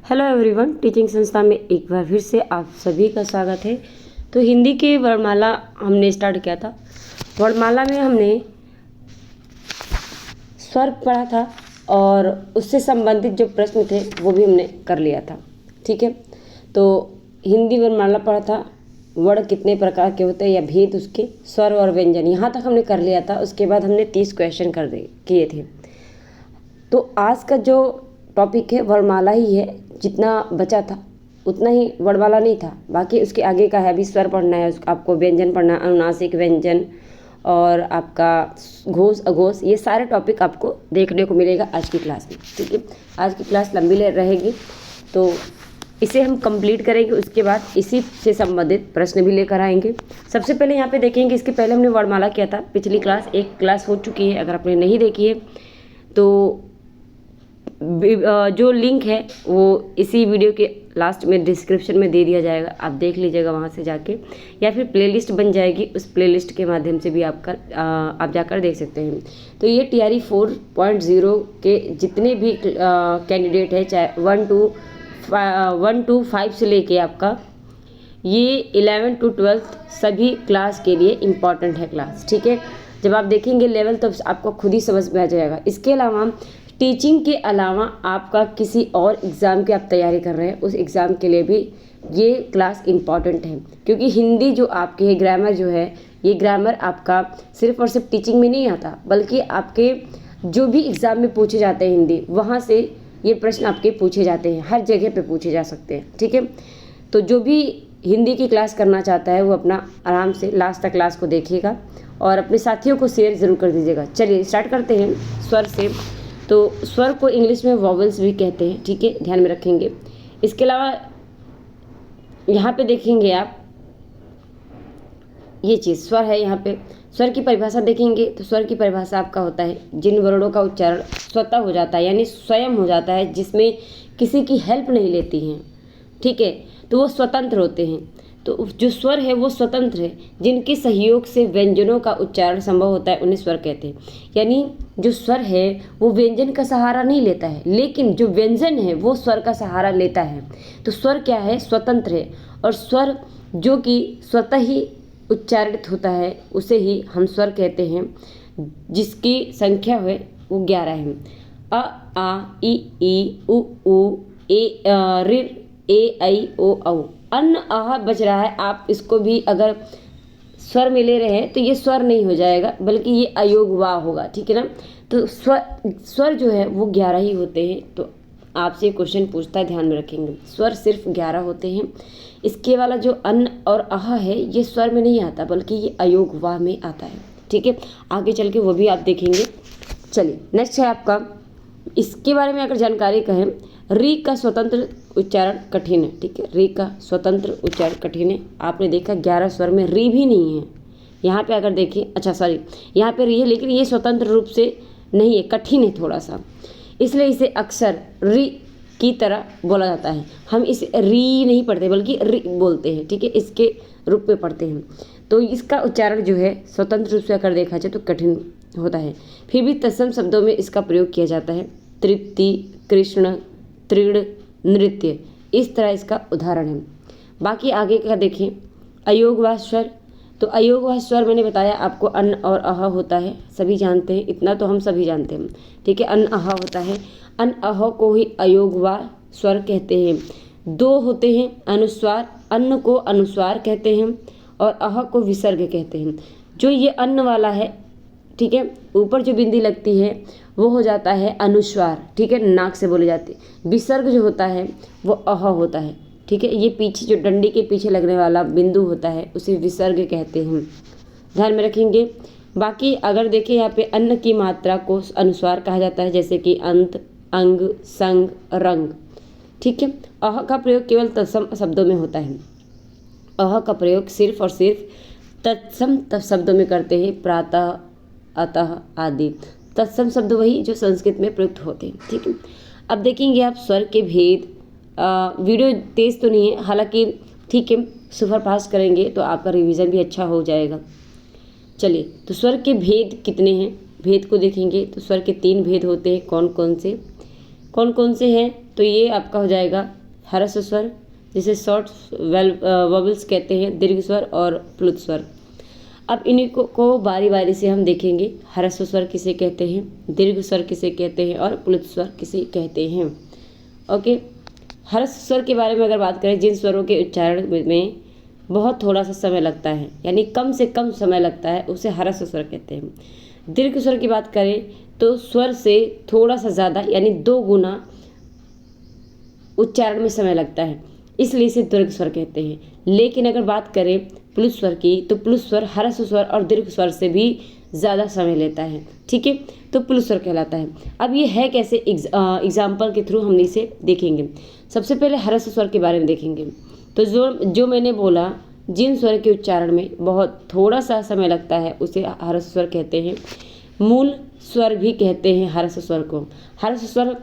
Hello everyone, teaching संस्था में एक बार फिर से आप सभी का स्वागत है। तो हिंदी की वर्णमाला हमने स्टार्ट किया था। वर्णमाला में हमने स्वर पढ़ा था और उससे संबंधित जो प्रश्न थे वो भी हमने कर लिया था। ठीक है, तो हिंदी वर्णमाला पढ़ा था, वर्ण कितने प्रकार के होते हैं या भेद उसके, स्वर और व्यंजन, यहाँ तक हमने कर लिया था। उसके बाद हमने 30 क्वेश्चन किए थे। तो आज का जो टॉपिक है वर्णमाला ही है, जितना बचा था उतना ही वर्णमाला नहीं था, बाकी उसके आगे का है। अभी स्वर पढ़ना है, आपको व्यंजन पढ़ना है, अनुनासिक व्यंजन और आपका घोष अघोष, ये सारे टॉपिक आपको देखने को मिलेगा आज की क्लास में। ठीक है, आज की क्लास लंबी रहेगी तो इसे हम कंप्लीट करेंगे। उसके बाद इसी से संबंधित प्रश्न भी लेकर आएंगे। सबसे पहले यहाँ पे देखेंगे, इसके पहले हमने वर्णमाला किया था, पिछली क्लास एक क्लास हो चुकी है। अगर आपने नहीं देखी है तो जो लिंक है वो इसी वीडियो के लास्ट में डिस्क्रिप्शन में दे दिया जाएगा, आप देख लीजिएगा वहाँ से जाके, या फिर प्लेलिस्ट बन जाएगी, उस प्लेलिस्ट के माध्यम से भी आप जाकर देख सकते हैं। तो ये TRE 4.0 के जितने भी कैंडिडेट है, चाहे 1 to 5 से लेके आपका ये 11 to 12 सभी क्लास के लिए इम्पॉर्टेंट है क्लास। ठीक है, जब आप देखेंगे लेवल तो आपको खुद ही समझ में आ जाएगा। इसके अलावा टीचिंग के अलावा आपका किसी और एग्ज़ाम की आप तैयारी कर रहे हैं, उस एग्ज़ाम के लिए भी ये क्लास इम्पॉर्टेंट है, क्योंकि हिंदी जो आपकी है, ग्रामर जो है, ये ग्रामर आपका सिर्फ और सिर्फ टीचिंग में नहीं आता, बल्कि आपके जो भी एग्ज़ाम में पूछे जाते हैं हिंदी, वहाँ से ये प्रश्न आपके पूछे जाते हैं, हर जगह पे पूछे जा सकते हैं। ठीक है, तो जो भी हिंदी की क्लास करना चाहता है वो अपना आराम से लास्ट तक क्लास को देखिएगा और अपने साथियों को शेयर ज़रूर कर दीजिएगा। चलिए स्टार्ट करते हैं स्वर से। तो स्वर को इंग्लिश में वॉवल्स भी कहते हैं। ठीक है, ध्यान में रखेंगे। इसके अलावा यहाँ पे देखेंगे आप, ये चीज़ स्वर है। यहाँ पे स्वर की परिभाषा देखेंगे तो स्वर की परिभाषा आपका होता है जिन वर्णों का उच्चारण स्वतः हो जाता है, यानी स्वयं हो जाता है, जिसमें किसी की हेल्प नहीं लेती हैं। ठीक है, तो वो स्वतंत्र होते हैं। तो जो स्वर है वो स्वतंत्र है, जिनके सहयोग से व्यंजनों का उच्चारण संभव होता है, उन्हें स्वर कहते हैं। यानी जो स्वर है वो व्यंजन का सहारा नहीं लेता है, लेकिन जो व्यंजन है वो स्वर का सहारा लेता है। तो स्वर क्या है? स्वतंत्र है। और स्वर जो कि स्वतः ही उच्चारित होता है उसे ही हम स्वर कहते हैं, जिसकी संख्या है वो 11 है। अ, आ, ई, उ, ए, ऋ, ए, ऐ, ओ, औ। अन्न आह बच रहा है, आप इसको भी अगर स्वर में ले रहे हैं तो ये स्वर नहीं हो जाएगा, बल्कि ये अयोग वा होगा। ठीक है ना, तो स्वर जो है वो 11 ही होते हैं। तो आपसे क्वेश्चन पूछता है, ध्यान में रखेंगे, स्वर सिर्फ 11 होते हैं। इसके वाला जो अन्न और आह है ये स्वर में नहीं आता, बल्कि ये अयोग वा में आता है। ठीक है, आगे चल के वो भी आप देखेंगे। चलिए नेक्स्ट है आपका, इसके बारे में अगर जानकारी कहें, री का स्वतंत्र उच्चारण कठिन है। ठीक है, री का स्वतंत्र उच्चारण कठिन है। आपने देखा 11 स्वर में री भी नहीं है। यहाँ पे अगर देखिए, अच्छा सॉरी, यहाँ पे री है, लेकिन ये स्वतंत्र रूप से नहीं है, कठिन है थोड़ा सा, इसलिए इसे अक्सर री की तरह बोला जाता है। हम इसे री नहीं पढ़ते बल्कि री बोलते हैं। ठीक है, इसके रूप में पढ़ते हैं। तो इसका उच्चारण जो है स्वतंत्र रूप से अगर देखा जाए तो कठिन होता है। फिर भी तत्सम शब्दों में इसका प्रयोग किया जाता है। तृप्ति, कृष्ण, तृण, नृत्य, इस तरह इसका उदाहरण है। बाकी आगे का देखें, अयोगवाह स्वर। तो अयोगवाह स्वर मैंने बताया आपको, अन्न और अह होता है, सभी जानते हैं, इतना तो हम सभी जानते हैं। ठीक है, अन्न अह होता है, अन्न अह को ही अयोगवाह स्वर कहते हैं। 2 होते हैं अनुस्वार, अन्न को अनुस्वार कहते हैं और अह को विसर्ग कहते हैं। जो ये अन्न वाला है, ठीक है, ऊपर जो बिंदी लगती है वो हो जाता है अनुस्वार। ठीक है, नाक से बोली जाती है। विसर्ग जो होता है वो अह होता है। ठीक है, ये पीछे जो डंडी के पीछे लगने वाला बिंदु होता है उसे विसर्ग कहते हैं, ध्यान में रखेंगे। बाकी अगर देखें यहाँ पे, अन्न की मात्रा को अनुस्वार कहा जाता है, जैसे कि अंत, अंग, संग, रंग। ठीक है, अह का प्रयोग केवल तत्सम शब्दों में होता है। अह का प्रयोग सिर्फ और सिर्फ तत्सम शब्दों में करते हैं, प्रातः, अतः आदि। तत्सम शब्द वही जो संस्कृत में प्रयुक्त होते हैं। ठीक है, अब देखेंगे आप स्वर के भेद। वीडियो तेज तो नहीं है, हालांकि ठीक है, सुपर फास्ट करेंगे तो आपका रिवीजन भी अच्छा हो जाएगा। चलिए, तो स्वर के भेद कितने हैं, भेद को देखेंगे तो स्वर के 3 भेद होते हैं। कौन कौन से? कौन कौन से हैं? तो ये आपका हो जाएगा ह्रस्व स्वर, जिसे शॉर्ट वॉवल्स कहते हैं, दीर्घ स्वर और प्लुत स्वर। अब इन्हीं को बारी बारी से हम देखेंगे। ह्रस्व स्वर किसे कहते हैं, दीर्घ स्वर किसे कहते हैं और प्लुत स्वर किसे कहते हैं। ओके, ह्रस्व स्वर के बारे में अगर बात करें, जिन स्वरों के उच्चारण में बहुत थोड़ा सा समय लगता है, यानी कम से कम समय लगता है, उसे ह्रस्व स्वर कहते हैं। दीर्घ स्वर की बात करें तो स्वर से थोड़ा सा ज़्यादा यानी 2 गुना उच्चारण में समय लगता है, इसलिए इसे दीर्घ स्वर कहते हैं। लेकिन अगर बात करें प्लुत स्वर की, तो प्लुत स्वर ह्रस्व स्वर और दीर्घ स्वर से भी ज़्यादा समय लेता है, ठीक है, तो प्लुत स्वर कहलाता है। अब ये है कैसे, एग्जाम्पल के थ्रू हम इसे देखेंगे। सबसे पहले ह्रस्व स्वर के बारे में देखेंगे। तो जो मैंने बोला, जिन स्वर के उच्चारण में बहुत थोड़ा सा समय लगता है उसे ह्रस्व स्वर कहते हैं। मूल स्वर भी कहते हैं ह्रस्व स्वर को। ह्रस्व स्वर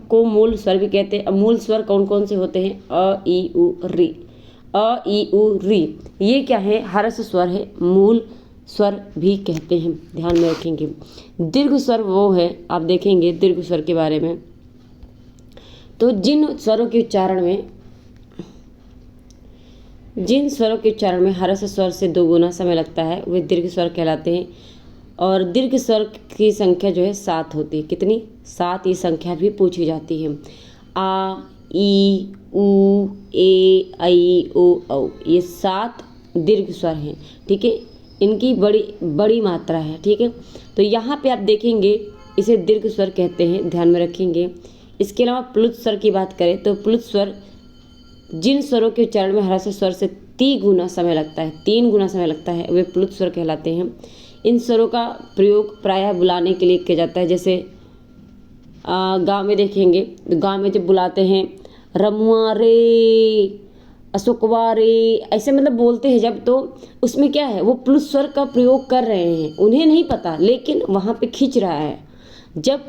को मूल स्वर भी कहते हैं। मूल स्वर कौन कौन से होते हैं? अ, ई, उ, री। अ, ई, उ, री, ये क्या है? ह्रस्व स्वर है, मूल स्वर भी कहते हैं, ध्यान में रखेंगे। दीर्घ स्वर वो है, आप देखेंगे दीर्घ स्वर के बारे में, तो जिन स्वरों के उच्चारण में ह्रस्व स्वर से 2 गुना समय लगता है, वे दीर्घ स्वर कहलाते हैं। और दीर्घ स्वर की संख्या जो है 7 होती है। कितनी? 7। ये संख्या भी पूछी जाती है। आ, ई, उ, ए, ऐ, ओ, औ, ये 7 दीर्घ स्वर हैं, ठीक है। इनकी बड़ी मात्रा है, ठीक है। तो यहाँ पे आप देखेंगे इसे दीर्घ स्वर कहते हैं, ध्यान में रखेंगे। इसके अलावा प्लुत स्वर की बात करें तो प्लुत स्वर जिन स्वरों के उच्चारण में ह्रस्व स्वर से 3 गुना समय लगता है, वे प्लुत स्वर कहलाते हैं। इन स्वरों का प्रयोग प्रायः बुलाने के लिए किया जाता है। जैसे गांव में देखेंगे, गांव में जब बुलाते हैं, रमुआ रे, अशोकवा रे, ऐसे मतलब बोलते हैं जब, तो उसमें क्या है, वो प्लुत स्वर का प्रयोग कर रहे हैं, उन्हें नहीं पता, लेकिन वहाँ पे खींच रहा है। जब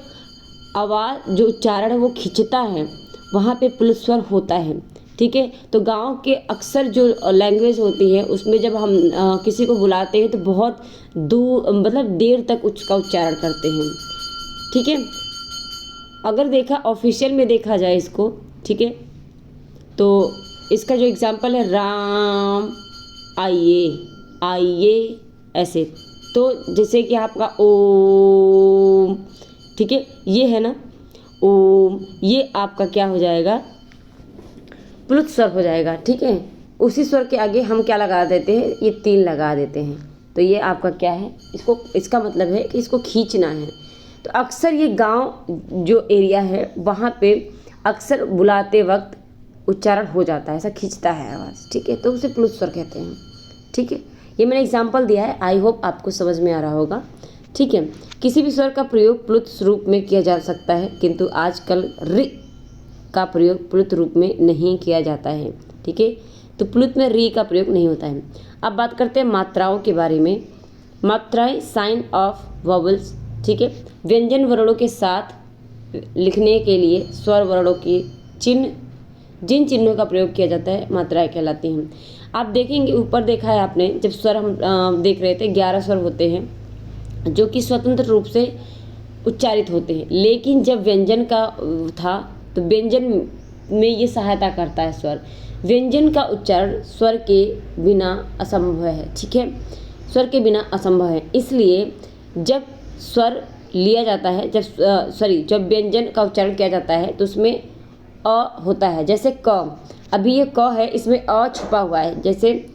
आवाज़ जो उच्चारण है वो खिंचता है, वहाँ पे प्लुत स्वर होता है, ठीक है। तो गांव के अक्सर जो लैंग्वेज होती है उसमें जब हम किसी को बुलाते हैं तो बहुत मतलब देर तक उसका उच्चारण करते हैं, ठीक है। अगर देखा ऑफिशियल में देखा जाए इसको, ठीक है, तो इसका जो एग्जांपल है, राम आइए ऐसे, तो जैसे कि आपका ओम, ठीक है, ये है ना ओम, ये आपका क्या हो जाएगा? प्लुत स्वर हो जाएगा, ठीक है। उसी स्वर के आगे हम क्या लगा देते हैं? ये 3 लगा देते हैं, तो ये आपका क्या है? इसका मतलब है कि इसको खींचना है। तो अक्सर ये गांव जो एरिया है वहाँ पे अक्सर बुलाते वक्त उच्चारण हो जाता है, ऐसा खींचता है आवाज़, ठीक है, तो उसे प्लुत स्वर कहते हैं, ठीक है। ये मैंने एग्जाम्पल दिया है, आई होप आपको समझ में आ रहा होगा, ठीक है। किसी भी स्वर का प्रयोग प्लुत रूप में किया जा सकता है, किंतु आजकल रि का प्रयोग प्लुत रूप में नहीं किया जाता है, ठीक है। तो प्लुत में री का प्रयोग नहीं होता है। अब बात करते हैं मात्राओं के बारे में। मात्राएं साइन ऑफ वॉवल्स, ठीक है, व्यंजन वर्णों के साथ लिखने के लिए स्वर वर्णों के जिन चिन्हों का प्रयोग किया जाता है मात्राएं कहलाती हैं। आप देखेंगे, ऊपर देखा है आपने, जब स्वर हम देख रहे थे, 11 स्वर होते हैं जो कि स्वतंत्र रूप से उच्चारित होते हैं, लेकिन जब व्यंजन का था तो व्यंजन में ये सहायता करता है स्वर। व्यंजन का उच्चारण स्वर के बिना असंभव है, ठीक है, स्वर के बिना असंभव है। इसलिए जब स्वर लिया जाता है, जब व्यंजन का उच्चारण किया जाता है तो उसमें अ होता है। जैसे क, अभी ये क है, इसमें अ छुपा हुआ है। जैसे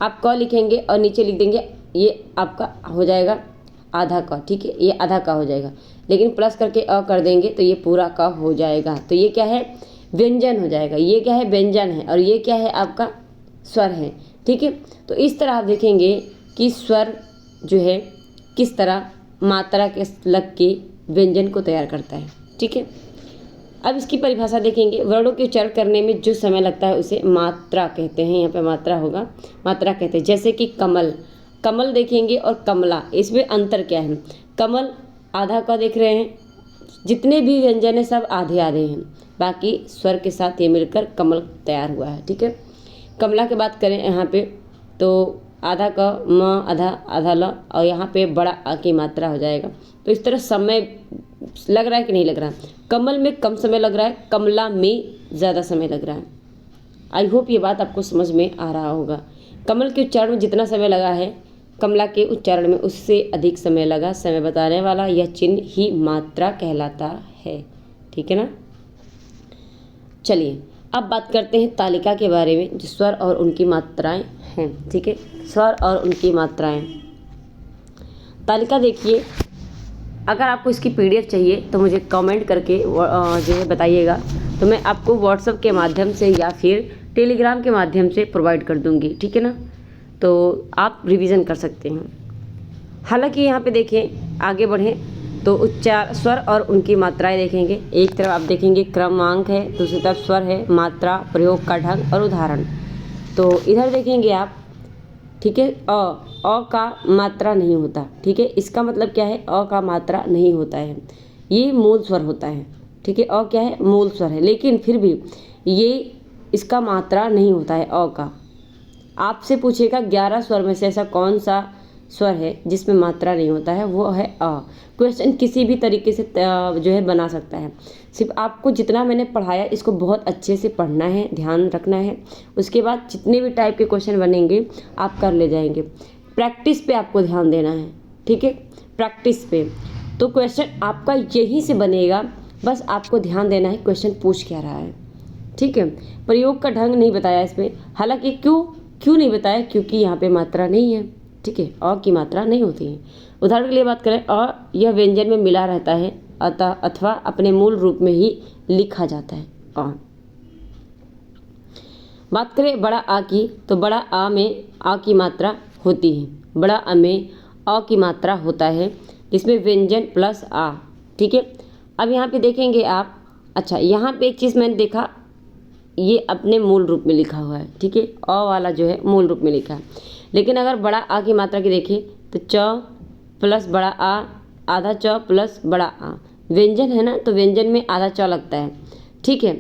आप क लिखेंगे और नीचे लिख देंगे, ये आपका हो जाएगा आधा क, ठीक है, ये आधा क हो जाएगा, लेकिन प्लस करके अ कर देंगे तो ये पूरा क हो जाएगा। तो ये क्या है? व्यंजन हो जाएगा। ये क्या है? व्यंजन है, और ये क्या है? आपका स्वर है, ठीक है। तो इस तरह आप देखेंगे कि स्वर जो है किस तरह मात्रा के लग के व्यंजन को तैयार करता है, ठीक है। अब इसकी परिभाषा देखेंगे। वर्णों के उच्चारण करने में जो समय लगता है उसे मात्रा कहते हैं। यहाँ पे मात्रा होगा, मात्रा कहते हैं। जैसे कि कमल देखेंगे और कमला, इसमें अंतर क्या है? कमल आधा का देख रहे हैं, जितने भी व्यंजन है सब आधे आधे हैं, बाकी स्वर के साथ ये मिलकर कमल तैयार हुआ है, ठीक है। कमला की बात करें यहाँ पे तो आधा क म आधा आधा ल और यहाँ पे बड़ा आ की मात्रा हो जाएगा। तो इस तरह समय लग रहा है कि नहीं लग रहा है? कमल में कम समय लग रहा है, कमला में ज़्यादा समय लग रहा है। आई होप ये बात आपको समझ में आ रहा होगा। कमल के उच्चारण में जितना समय लगा है, कमला के उच्चारण में उससे अधिक समय लगा। समय बताने वाला यह चिन्ह ही मात्रा कहलाता है। ठीक है ना। चलिए अब बात करते हैं तालिका के बारे में, जो स्वर और उनकी मात्राएं हैं। ठीक है, स्वर और उनकी मात्राएं। तालिका देखिए, अगर आपको इसकी पीडीएफ चाहिए तो मुझे कमेंट करके जो है बताइएगा, तो मैं आपको व्हाट्सएप के माध्यम से या फिर टेलीग्राम के माध्यम से प्रोवाइड कर दूंगी। ठीक है ना, तो आप रिवीजन कर सकते हैं। हालांकि यहाँ पे देखें, आगे बढ़ें तो उच्चार स्वर और उनकी मात्राएं देखेंगे। एक तरफ आप देखेंगे क्रमांक है, दूसरी तरफ स्वर है, मात्रा, प्रयोग का ढंग और उदाहरण। तो इधर देखेंगे आप, ठीक है, अ का मात्रा नहीं होता। ठीक है, इसका मतलब क्या है? अ का मात्रा नहीं होता है, ये मूल स्वर होता है। ठीक है, अ क्या है? मूल स्वर है, लेकिन फिर भी ये इसका मात्रा नहीं होता है अ का। आपसे पूछेगा 11 स्वर में से ऐसा कौन सा स्वर है जिसमें मात्रा नहीं होता है, वो है अ। क्वेश्चन किसी भी तरीके से जो है बना सकता है। सिर्फ आपको जितना मैंने पढ़ाया इसको बहुत अच्छे से पढ़ना है, ध्यान रखना है। उसके बाद जितने भी टाइप के क्वेश्चन बनेंगे आप कर ले जाएंगे। प्रैक्टिस पे आपको ध्यान देना है। ठीक है, प्रैक्टिस पे। तो क्वेश्चन आपका यहीं से बनेगा, बस आपको ध्यान देना है क्वेश्चन पूछ क्या रहा है। ठीक है, प्रयोग का ढंग नहीं बताया इसमें। हालांकि क्यों नहीं बताया? क्योंकि यहाँ पे मात्रा नहीं है। ठीक है, अ की मात्रा नहीं होती है। उदाहरण के लिए बात करें, अ यह व्यंजन में मिला रहता है, अतः अथवा अपने मूल रूप में ही लिखा जाता है अ। बात करें बड़ा आ की, तो बड़ा आ में आ की मात्रा होती है। बड़ा आ में अ की मात्रा होता है, जिसमें व्यंजन प्लस आ। ठीक है, अब यहाँ पे देखेंगे आप, अच्छा यहाँ पे एक चीज़ मैंने देखा, ये अपने मूल रूप में लिखा हुआ है। ठीक है, अ वाला जो है मूल रूप में लिखा है, लेकिन अगर बड़ा आ की मात्रा की देखें तो च प्लस बड़ा आ, आधा च प्लस बड़ा आ। व्यंजन है ना, तो व्यंजन में आधा च लगता है। ठीक है,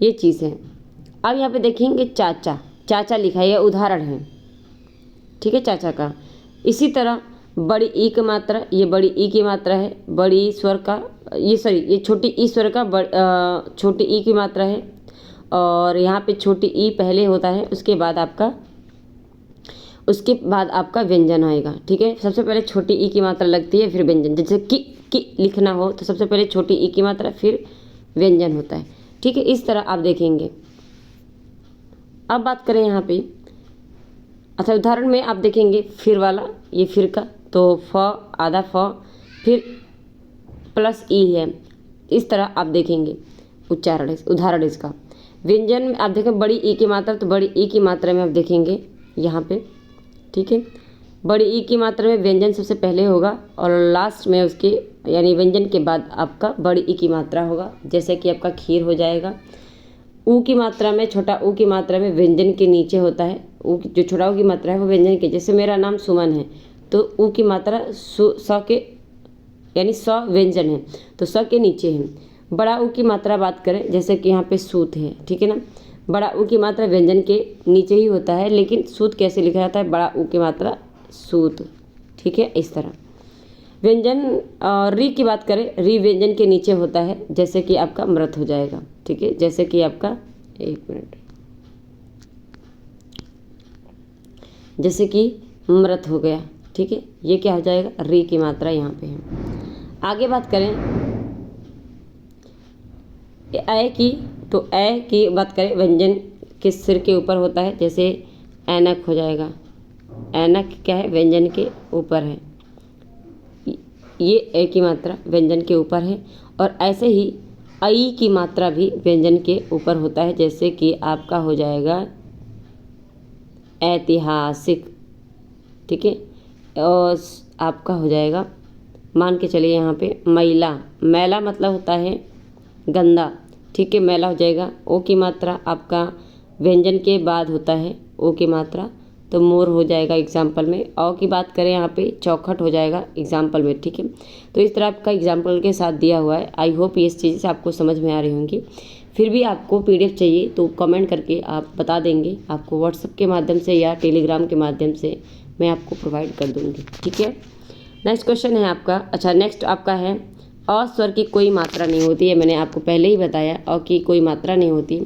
ये चीज़ है। अब यहाँ पे देखेंगे चाचा, चाचा लिखा है, यह उदाहरण है। ठीक है, चाचा का। इसी तरह बड़ी ई की मात्रा, ये बड़ी ई की मात्रा है। बड़ी स्वर का, ये छोटी ई स्वर का छोटी ई की मात्रा है। और यहाँ पे छोटी ई पहले होता है, उसके बाद आपका व्यंजन आएगा। ठीक है, सबसे पहले छोटी ई की मात्रा लगती है, फिर व्यंजन। जैसे कि लिखना हो तो सबसे पहले छोटी ई की मात्रा फिर व्यंजन होता है। ठीक है, इस तरह आप देखेंगे। अब बात करें यहाँ पे, अच्छा उदाहरण में आप देखेंगे फिर वाला, ये फिर का, तो फ आधा फ फिर प्लस ई है। इस तरह आप देखेंगे उच्चारण, उदाहरण इसका। व्यंजन में आप देखें बड़ी ई की मात्रा, तो बड़ी ई की मात्रा में आप देखेंगे यहाँ पे। ठीक है, बड़ी ई की मात्रा में व्यंजन सबसे पहले होगा और लास्ट में उसके यानी व्यंजन के बाद आपका बड़ी ई की मात्रा होगा। जैसे कि आपका खीर हो जाएगा। ऊ की मात्रा में, छोटा ऊ की मात्रा में व्यंजन के नीचे होता है। ऊ जो छोटा ऊ की मात्रा है वो व्यंजन के, जैसे मेरा नाम सुमन है तो ऊ की मात्रा स के यानी स व्यंजन है तो स के नीचे है। बड़ा ऊ की मात्रा बात करें, जैसे कि यहाँ पे सूत है। ठीक है ना, बड़ा ऊ की मात्रा व्यंजन के नीचे ही होता है, लेकिन सूत कैसे लिखा जाता है? बड़ा ऊ की मात्रा सूत। ठीक है, इस तरह। व्यंजन री की बात करें, री व्यंजन के नीचे होता है, जैसे कि आपका मृत हो जाएगा। ठीक है, जैसे कि आपका, एक मिनट, जैसे कि मृत हो गया। ठीक है, ये क्या हो जाएगा? री की मात्रा यहाँ पे है। आगे बात करें ए की, तो ए की बात करें, व्यंजन के सिर के ऊपर होता है, जैसे ऐनक हो जाएगा। ऐनक क्या है? व्यंजन के ऊपर है। ये ए की मात्रा व्यंजन के ऊपर है। और ऐसे ही आई की मात्रा भी व्यंजन के ऊपर होता है, जैसे कि आपका हो जाएगा ऐतिहासिक। ठीक है, और आपका हो जाएगा, मान के चलिए यहाँ पे मैला। मैला मतलब होता है गंदा। ठीक है, मैला हो जाएगा। ओ की मात्रा आपका व्यंजन के बाद होता है, ओ की मात्रा, तो मोर हो जाएगा एग्जाम्पल में। औ की बात करें यहाँ पे चौखट हो जाएगा एग्जाम्पल में। ठीक है, तो इस तरह आपका एग्जाम्पल के साथ दिया हुआ है। आई होप ये चीज़ें आपको समझ में आ रही होंगी। फिर भी आपको पीडीएफ चाहिए तो कमेंट करके आप बता देंगे, आपको व्हाट्सएप के माध्यम से या टेलीग्राम के माध्यम से मैं आपको प्रोवाइड कर दूँगी, ठीक है। नेक्स्ट क्वेश्चन है आपका, अच्छा नेक्स्ट आपका है अ स्वर की कोई मात्रा नहीं होती है। मैंने आपको पहले ही बताया अ की कोई मात्रा नहीं होती।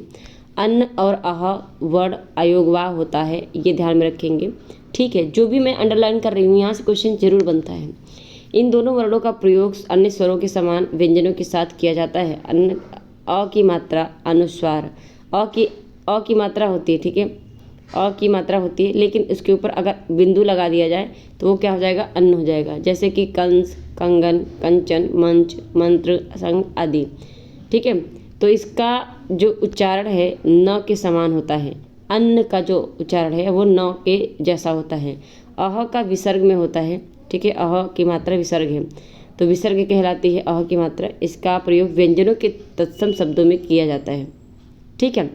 अन्न और अह वर्ड अयोगवा होता है, ये ध्यान में रखेंगे, ठीक है। जो भी मैं अंडरलाइन कर रही हूँ यहाँ से क्वेश्चन जरूर बनता है। इन दोनों वर्णों का प्रयोग अन्य स्वरों के समान व्यंजनों के साथ किया जाता है। अन्न अ की मात्रा अनुस्वार अ की मात्रा होती है, ठीक है, अ की मात्रा होती है, लेकिन इसके ऊपर अगर बिंदु लगा दिया जाए तो वो क्या हो जाएगा, अन्न हो जाएगा। जैसे कि कंस, कंगन, कंचन, मंच, मंत्र, संग आदि, ठीक है। तो इसका जो उच्चारण है न के समान होता है। अन्न का जो उच्चारण है वो न के जैसा होता है। अह का विसर्ग में होता है, ठीक है, अह की मात्रा विसर्ग है, तो विसर्ग कहलाती है अह की मात्रा। इसका प्रयोग व्यंजनों के तत्सम शब्दों में किया जाता है, ठीक है।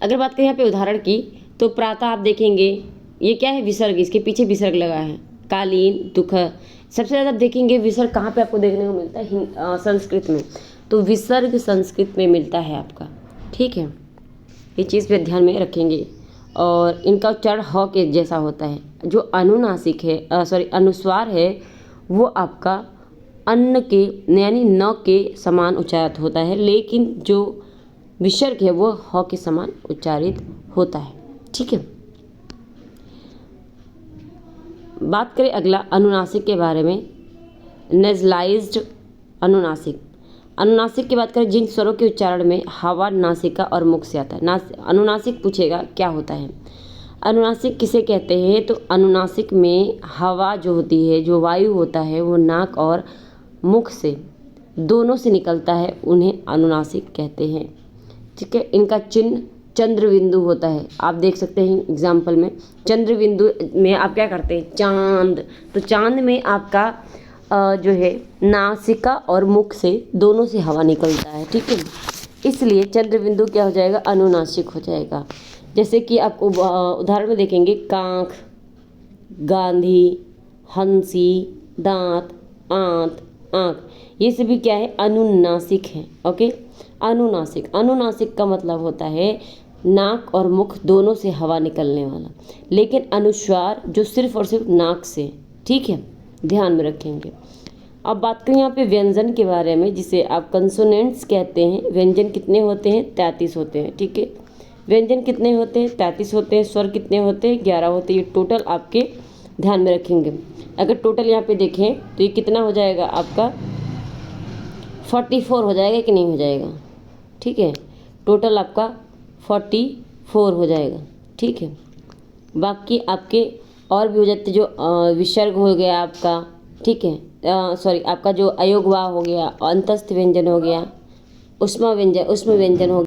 अगर बात करें यहाँ पे उदाहरण की, तो प्रातः आप देखेंगे ये क्या है, विसर्ग, इसके पीछे विसर्ग लगा है। कालीन, दुख, सबसे ज़्यादा देखेंगे विसर्ग कहाँ पे आपको देखने को मिलता है, संस्कृत में, तो विसर्ग संस्कृत में मिलता है आपका, ठीक है। ये चीज़ पे ध्यान में रखेंगे। और इनका उच्चारण ह के जैसा होता है। जो अनुनासिक है, अनुस्वार है, वो आपका अन्न के यानी न के समान उच्चारित होता है, लेकिन जो विसर्ग है वो ह के समान उच्चारित होता है, ठीक है। बात करें अगला अनुनासिक के बारे में, नेज़लाइज्ड अनुनासिक। अनुनासिक की बात करें जिन स्वरों के उच्चारण में हवा नासिका और मुख से आता है। अनुनासिक पूछेगा क्या होता है, अनुनासिक किसे कहते हैं, तो अनुनासिक में हवा जो होती है, जो वायु होता है, वो नाक और मुख से दोनों से निकलता है, उन्हें अनुनासिक कहते हैं, ठीक है। इनका चिन्ह चंद्र बिंदु होता है, आप देख सकते हैं एग्जाम्पल में। चंद्र बिंदु में आप क्या करते हैं, चांद, तो चांद में आपका जो है नासिका और मुख से दोनों से हवा निकलता है, ठीक है। इसलिए चंद्र बिंदु क्या हो जाएगा, अनुनासिक हो जाएगा। जैसे कि आपको उदाहरण में देखेंगे, कांख, गांधी, हंसी, दांत, आंत, आँख, ये सभी क्या है, अनुनासिक है, ओके। अनुनासिक, अनुनासिक का मतलब होता है नाक और मुख दोनों से हवा निकलने वाला, लेकिन अनुस्वार जो सिर्फ और सिर्फ नाक से, ठीक है, ध्यान में रखेंगे। अब बात करें यहाँ पे व्यंजन के बारे में, जिसे आप कंसोनेंट्स कहते हैं। व्यंजन कितने होते हैं, 33 होते हैं, ठीक है। व्यंजन कितने होते हैं, 33 होते हैं। स्वर कितने होते हैं, 11 होते हैं। ये टोटल आपके ध्यान में रखेंगे। अगर टोटल यहाँ पे देखें तो ये कितना हो जाएगा आपका, 44 हो जाएगा कि नहीं हो जाएगा, ठीक है। टोटल आपका 44 हो जाएगा, ठीक है। बाकी आपके और भी हो जाते, जो विसर्ग हो गया आपका, ठीक है, आपका जो अयोगवा हो गया, अंतस्थ व्यंजन हो गया, उष्मा व्यंजन हो गया।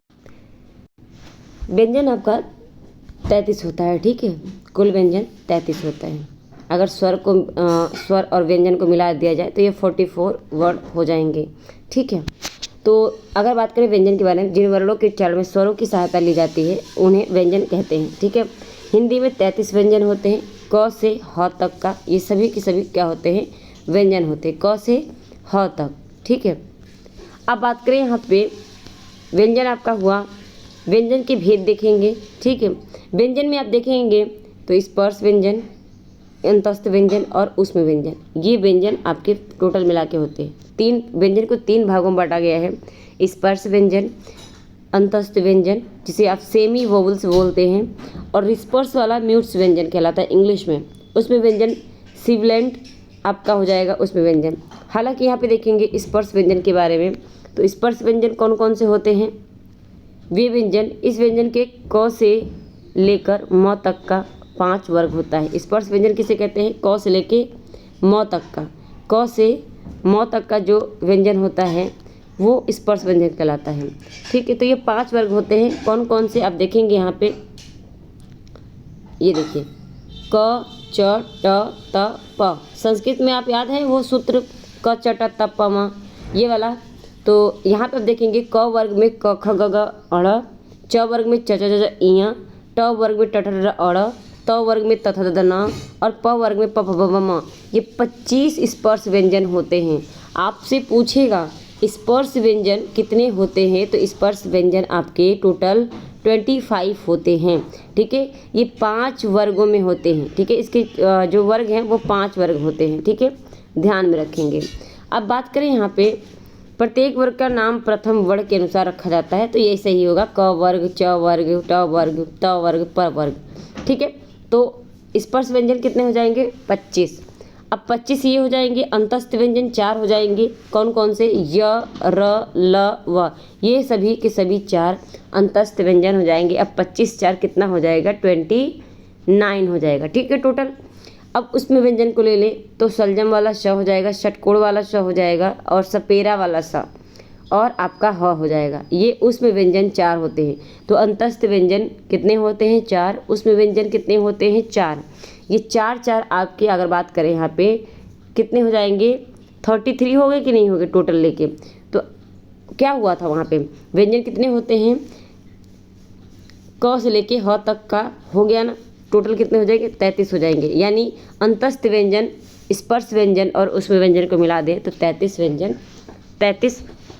व्यंजन आपका 33 होता है, ठीक है। कुल व्यंजन 33 होता है। अगर स्वर और व्यंजन को मिला दिया जाए तो ये 44 वर्ड हो जाएंगे, ठीक है। तो अगर बात करें व्यंजन के बारे में, जिन वर्णों के उच्चारण में स्वरों की सहायता ली जाती है उन्हें व्यंजन कहते हैं, ठीक है। हिंदी में 33 व्यंजन होते हैं, क से ह तक का, ये सभी के सभी क्या होते हैं, व्यंजन होते हैं, क से ह तक, ठीक है। अब बात करें यहाँ पे व्यंजन आपका हुआ, व्यंजन के भेद देखेंगे, ठीक है। व्यंजन में आप देखेंगे तो स्पर्श व्यंजन, अंतस्थ व्यंजन और उष्म व्यंजन, ये व्यंजन आपके टोटल मिला के होते हैं। तीन व्यंजन को 3 भागों में बांटा गया है, स्पर्श व्यंजन, अंतस्थ व्यंजन जिसे आप सेमी वोवल्स बोलते हैं, और स्पर्श वाला म्यूट्स व्यंजन कहलाता है इंग्लिश में। उसमें व्यंजन सिबिलेंट आपका हो जाएगा उसमें व्यंजन। हालांकि यहाँ पे देखेंगे स्पर्श व्यंजन के बारे में, तो स्पर्श व्यंजन कौन कौन से होते हैं, वे व्यंजन, इस व्यंजन के क से लेकर म तक का 5 वर्ग होता है। स्पर्श व्यंजन किसे कहते हैं, क से लेके म तक का, क से म तक का जो व्यंजन होता है वो स्पर्श व्यंजन कहलाता है, ठीक है। तो ये 5 वर्ग होते हैं, कौन कौन से आप देखेंगे यहाँ पे, ये देखिए, क, च, ट, त, प। संस्कृत में आप याद है वो सूत्र, क, च, ट, त, प, म, ये वाला। तो यहाँ पे आप देखेंगे क वर्ग में क, ख, ग, घ, अ, च वर्ग में च, च, ज, इ, ट वर्ग में ट, ठ, ड, अ, त वर्ग में त, थ, द, न, और प वर्ग में प, फ, ब, म। ये 25 स्पर्श व्यंजन होते हैं। आपसे पूछेगा स्पर्श व्यंजन कितने होते हैं? तो स्पर्श व्यंजन आपके टोटल 25 होते हैं। ठीक है, ये 5 वर्गों में होते हैं। ठीक है, इसके जो वर्ग हैं वो 5 वर्ग होते हैं। ठीक है, ध्यान में रखेंगे। अब बात करें यहाँ पे, प्रत्येक वर्ग का नाम प्रथम वर्ण के अनुसार रखा जाता है, तो ये सही होगा, क वर्ग, च वर्ग, ट वर्ग, त वर्ग, प वर्ग। ठीक है, तो स्पर्श व्यंजन कितने हो जाएंगे? 25। अब 25 ये हो जाएंगे। अंतस्थ व्यंजन 4 हो जाएंगे। कौन कौन से? य, र, ल, व, ये सभी के सभी 4 अंतस्थ व्यंजन हो जाएंगे। अब 25 4 कितना हो जाएगा? 29 हो जाएगा। ठीक है, टोटल। अब उसमें व्यंजन को ले लें तो सलजम वाला श हो जाएगा, षटकोण वाला श हो जाएगा, और सपेरा वाला स, और आपका ह हो जाएगा। ये उसमें व्यंजन 4 होते हैं। तो अंतस्थ व्यंजन कितने होते हैं? 4। उसमें व्यंजन कितने होते हैं? 4। ये 4 4 आपके अगर बात करें यहाँ पे कितने हो जाएंगे? 33 हो गए कि नहीं हो गए टोटल लेके? तो क्या हुआ था वहाँ पे? व्यंजन कितने होते हैं? क से लेके ह तक का हो गया ना, टोटल कितने हो जाएंगे? 33 हो जाएंगे। यानी अंतस्थ व्यंजन, स्पर्श व्यंजन और उसमें व्यंजन को मिला दें तो 33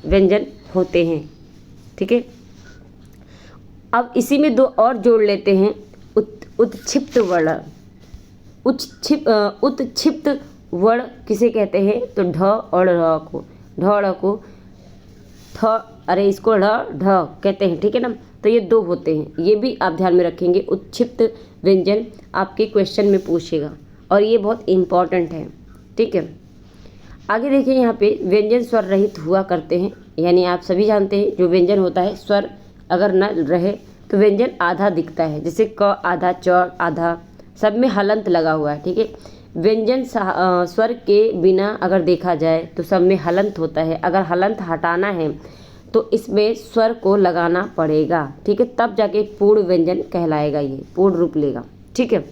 व्यंजन होते हैं। ठीक है, अब इसी में 2 और जोड़ लेते हैं, उत्क्षिप्त वर्ण। उत्क्षिप्त वर्ण किसे कहते हैं? तो ढ और ढ़ को, ढ को थ, अरे इसको ढ कहते हैं। ठीक है ना, तो ये 2 होते हैं, ये भी आप ध्यान में रखेंगे। उत्क्षिप्त व्यंजन आपके क्वेश्चन में पूछेगा और ये बहुत इम्पॉर्टेंट है। ठीक है, आगे देखिए, यहाँ पे व्यंजन स्वर रहित हुआ करते हैं। यानी आप सभी जानते हैं जो व्यंजन होता है, स्वर अगर न रहे तो व्यंजन आधा दिखता है, जैसे क आधा, च आधा, सब में हलंत लगा हुआ है। ठीक है, व्यंजन स्वर के बिना अगर देखा जाए तो सब में हलंत होता है। अगर हलंत हटाना है तो इसमें स्वर को लगाना पड़ेगा। ठीक है, तब जाके पूर्ण व्यंजन कहलाएगा, ये पूर्ण रूप लेगा। ठीक है,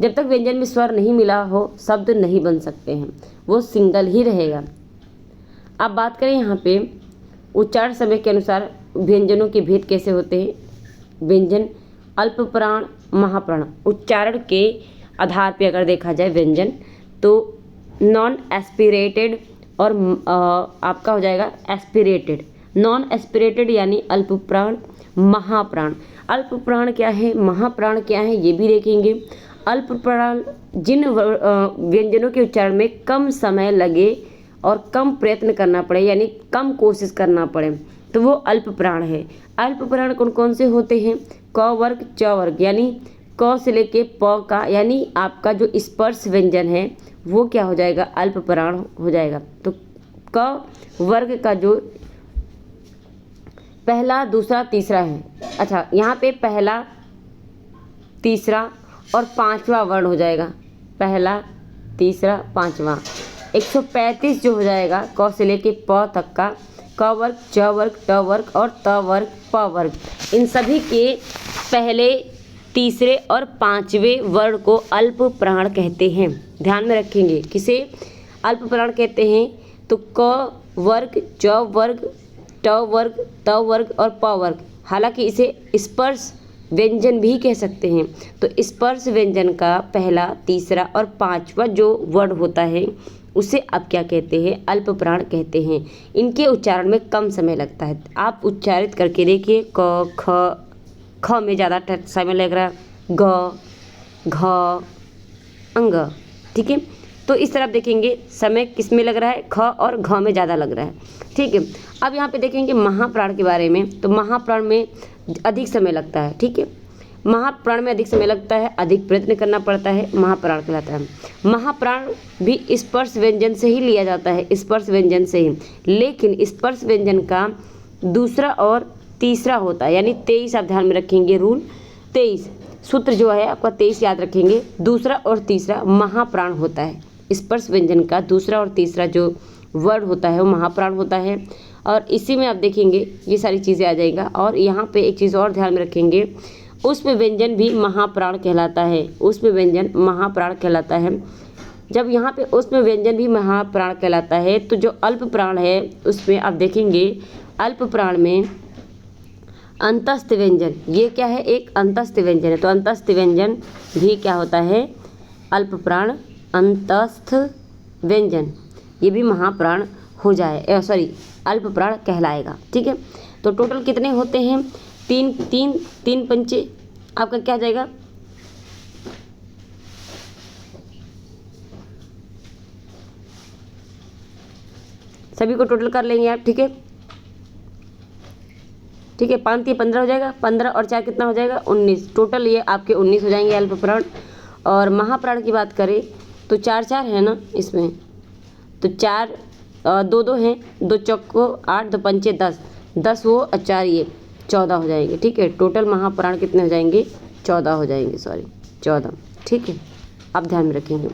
जब तक व्यंजन में स्वर नहीं मिला हो शब्द नहीं बन सकते हैं, वो सिंगल ही रहेगा। अब बात करें यहाँ पे उच्चारण समय के अनुसार व्यंजनों के भेद कैसे होते हैं। व्यंजन अल्प प्राण, महाप्राण, उच्चारण के आधार पे अगर देखा जाए व्यंजन तो नॉन एस्पिरेटेड और आपका हो जाएगा एस्पिरेटेड। नॉन एस्पिरेटेड यानी अल्प प्राण, महाप्राण। अल्प प्राण क्या है, महाप्राण क्या है, ये भी देखेंगे। अल्प प्राण जिन व्यंजनों के उच्चारण में कम समय लगे और कम प्रयत्न करना पड़े, यानी कम कोशिश करना पड़े, तो वो अल्प प्राण है। अल्प प्राण कौन कौन से होते हैं? क वर्ग, च वर्ग, यानी क से लेके प का, यानी आपका जो स्पर्श व्यंजन है वो क्या हो जाएगा? अल्प प्राण हो जाएगा। तो क वर्ग का जो पहला, दूसरा, तीसरा है, अच्छा यहाँ पे पहला, तीसरा और 5वां वर्ण हो जाएगा। पहला, तीसरा, 5वां, 135 जो हो जाएगा क से लेके प तक का, क वर्ग, च वर्ग, ट वर्ग और त वर्ग, प वर्ग, इन सभी के पहले, तीसरे और 5वें वर्ण को अल्प प्राण कहते हैं। ध्यान में रखेंगे, किसे अल्प प्राण कहते हैं? तो क वर्ग, च वर्ग, ट वर्ग, त वर्ग और प वर्ग। हालांकि इसे स्पर्श व्यंजन भी कह सकते हैं। तो स्पर्श व्यंजन का पहला, तीसरा और 5वां जो वर्ण होता है उसे आप क्या कहते हैं? अल्प प्राण कहते हैं। इनके उच्चारण में कम समय लगता है। आप उच्चारित करके देखिए, क, ख, ख में ज़्यादा समय लग रहा है, ग, घ, अंग। ठीक है, तो इस तरफ देखेंगे समय किस में लग रहा है? ख और घ में ज़्यादा लग रहा है। ठीक है, अब यहाँ पे देखेंगे महाप्राण के बारे में। तो महाप्राण में अधिक समय लगता है। ठीक है, महाप्राण में अधिक समय लगता है, अधिक प्रयत्न करना पड़ता है, महाप्राण कहलाता है। महाप्राण भी स्पर्श व्यंजन से ही लिया जाता है, स्पर्श व्यंजन से ही, लेकिन स्पर्श व्यंजन का दूसरा और तीसरा होता है, यानी 23 आप ध्यान में रखेंगे, रूल 23 सूत्र जो है आपका 23 याद रखेंगे। दूसरा और तीसरा महाप्राण होता है। स्पर्श व्यंजन का दूसरा और तीसरा जो वर्ड होता है वो महाप्राण होता है। और इसी में आप देखेंगे ये सारी चीज़ें आ जाएगा। और यहाँ पे एक चीज़ और ध्यान में रखेंगे, उसमें व्यंजन भी महाप्राण कहलाता है, उसमें व्यंजन महाप्राण कहलाता है। जब यहाँ पे उसमें व्यंजन भी महाप्राण कहलाता है तो जो अल्प प्राण है उसमें आप देखेंगे अल्प प्राण में अंतस्थ व्यंजन, ये क्या है? एक अंतस्थ व्यंजन है। तो अंतस्थ व्यंजन भी क्या होता है? अल्प प्राण अंतस्थ व्यंजन, ये भी महाप्राण हो जाए, सॉरी अल्प प्राण कहलाएगा। ठीक है, तो टोटल कितने होते हैं? 3 3 3 पंचे आपका क्या हो जाएगा? सभी को टोटल कर लेंगे आप। ठीक है, ठीक है, 5 3 15 हो जाएगा, 15 और 4 कितना हो जाएगा? 19। टोटल ये आपके 19 हो जाएंगे अल्प प्राण। और महाप्राण की बात करें तो 4 4 है ना इसमें, तो 4 2 2 हैं, 2 चौको 8, 2 पंचे 10, 10 वो और 4 ये 14 हो जाएंगे। ठीक है, टोटल महाप्राण कितने हो जाएंगे? 14 हो जाएंगे, सॉरी 14। ठीक है, आप ध्यान में रखेंगे।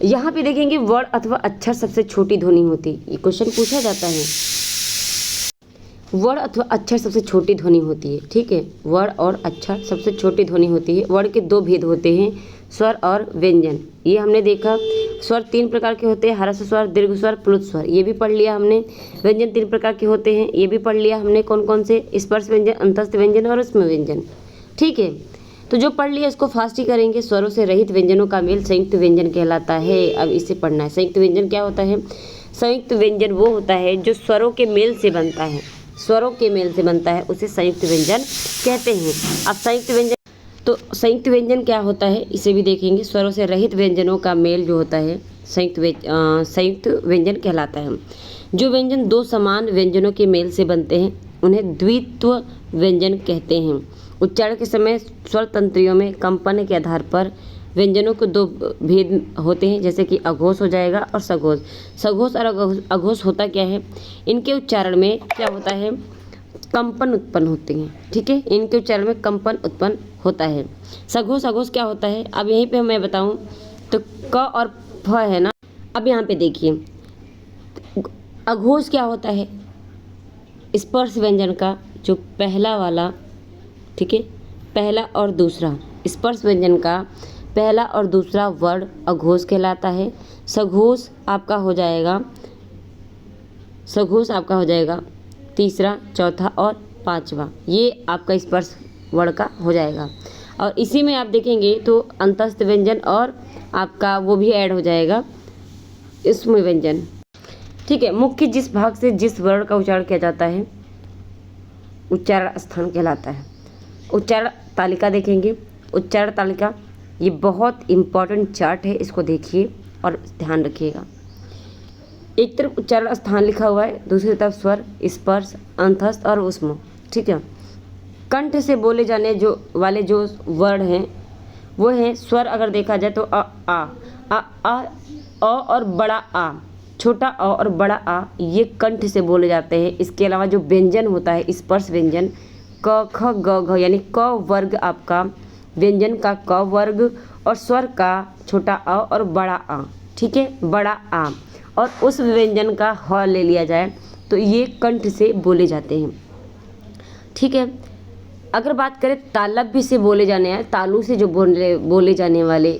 यहाँ पे देखेंगे वर्ण अथवा अक्षर सबसे छोटी ध्वनि होती है, ये क्वेश्चन पूछा जाता है। वर्ण अथवा अक्षर सबसे छोटी ध्वनि होती है। ठीक है, वर्ण और अक्षर सबसे छोटी ध्वनि होती है। वर्ण के 2 भेद होते हैं, स्वर और व्यंजन। ये हमने देखा। स्वर 3 प्रकार के होते हैं, ह्रस्व स्वर, दीर्घ स्वर, प्लुत स्वर, ये भी पढ़ लिया हमने। व्यंजन 3 प्रकार के होते हैं, ये भी पढ़ लिया हमने। कौन कौन से? स्पर्श व्यंजन, अंतस्थ व्यंजन और ऊष्म व्यंजन। ठीक है, तो जो पढ़ लिया इसको फास्ट ही करेंगे। स्वरों से रहित व्यंजनों का मेल संयुक्त व्यंजन कहलाता है। अब इसे पढ़ना है। संयुक्त व्यंजन क्या होता है? संयुक्त व्यंजन वो होता है जो स्वरों के मेल से बनता है, स्वरों के मेल से बनता है, उसे संयुक्त व्यंजन कहते हैं। अब संयुक्त व्यंजन, तो संयुक्त व्यंजन क्या होता है इसे भी देखेंगे। स्वरों से रहित व्यंजनों का मेल जो होता है संयुक्त व्यंजन कहलाता है। जो व्यंजन 2 समान व्यंजनों के मेल से बनते हैं उन्हें द्वित्व व्यंजन कहते हैं। उच्चारण के समय स्वर तंत्रियों में कंपन के आधार पर व्यंजनों के 2 भेद होते हैं, जैसे कि अघोष हो जाएगा और सघोष। सघोष और अघोष होता क्या है? इनके उच्चारण में क्या होता है? कंपन उत्पन्न होते हैं। ठीक है, इनके उच्चारण में कंपन उत्पन्न होता है। सघोष अघोष क्या होता है? अब यहीं पे मैं बताऊं तो क और फ है ना। अब यहाँ पे देखिए, अघोष क्या होता है? स्पर्श व्यंजन का जो पहला वाला, ठीक है, पहला और दूसरा स्पर्श व्यंजन का पहला और दूसरा वर्ण अघोष कहलाता है। सघोष आपका हो जाएगा, सघोष आपका हो जाएगा तीसरा, चौथा और पांचवा, ये आपका स्पर्श वर्ण का हो जाएगा। और इसी में आप देखेंगे तो अंतस्थ व्यंजन और आपका वो भी ऐड हो जाएगा, ऊष्म व्यंजन। ठीक है, मुख्य जिस भाग से जिस वर्ण का उच्चारण किया जाता है उच्चारण स्थान कहलाता है। उच्चारण तालिका देखेंगे। उच्चारण तालिका ये बहुत इम्पॉर्टेंट चार्ट है, इसको देखिए और ध्यान रखिएगा। एक तरफ उच्चारण स्थान लिखा हुआ है, दूसरी तरफ स्वर, स्पर्श, अंतस्थ और ऊष्म। ठीक है, कंठ से बोले जाने वाले जो वर्ण हैं वो हैं स्वर। अगर देखा जाए तो अ और बड़ा आ, छोटा अ और बड़ा आ, ये कंठ से बोले जाते हैं। इसके अलावा जो व्यंजन होता है स्पर्श व्यंजन, क ख ग घ, यानी क वर्ग आपका व्यंजन का क वर्ग और स्वर का छोटा अ और बड़ा आ। ठीक है, बड़ा आ, और उस व्यंजन का ह ले लिया जाए तो ये कंठ से बोले जाते हैं। ठीक है, अगर बात करें तालव्य से बोले जाने हैं, तालु से जो बोले जाने वाले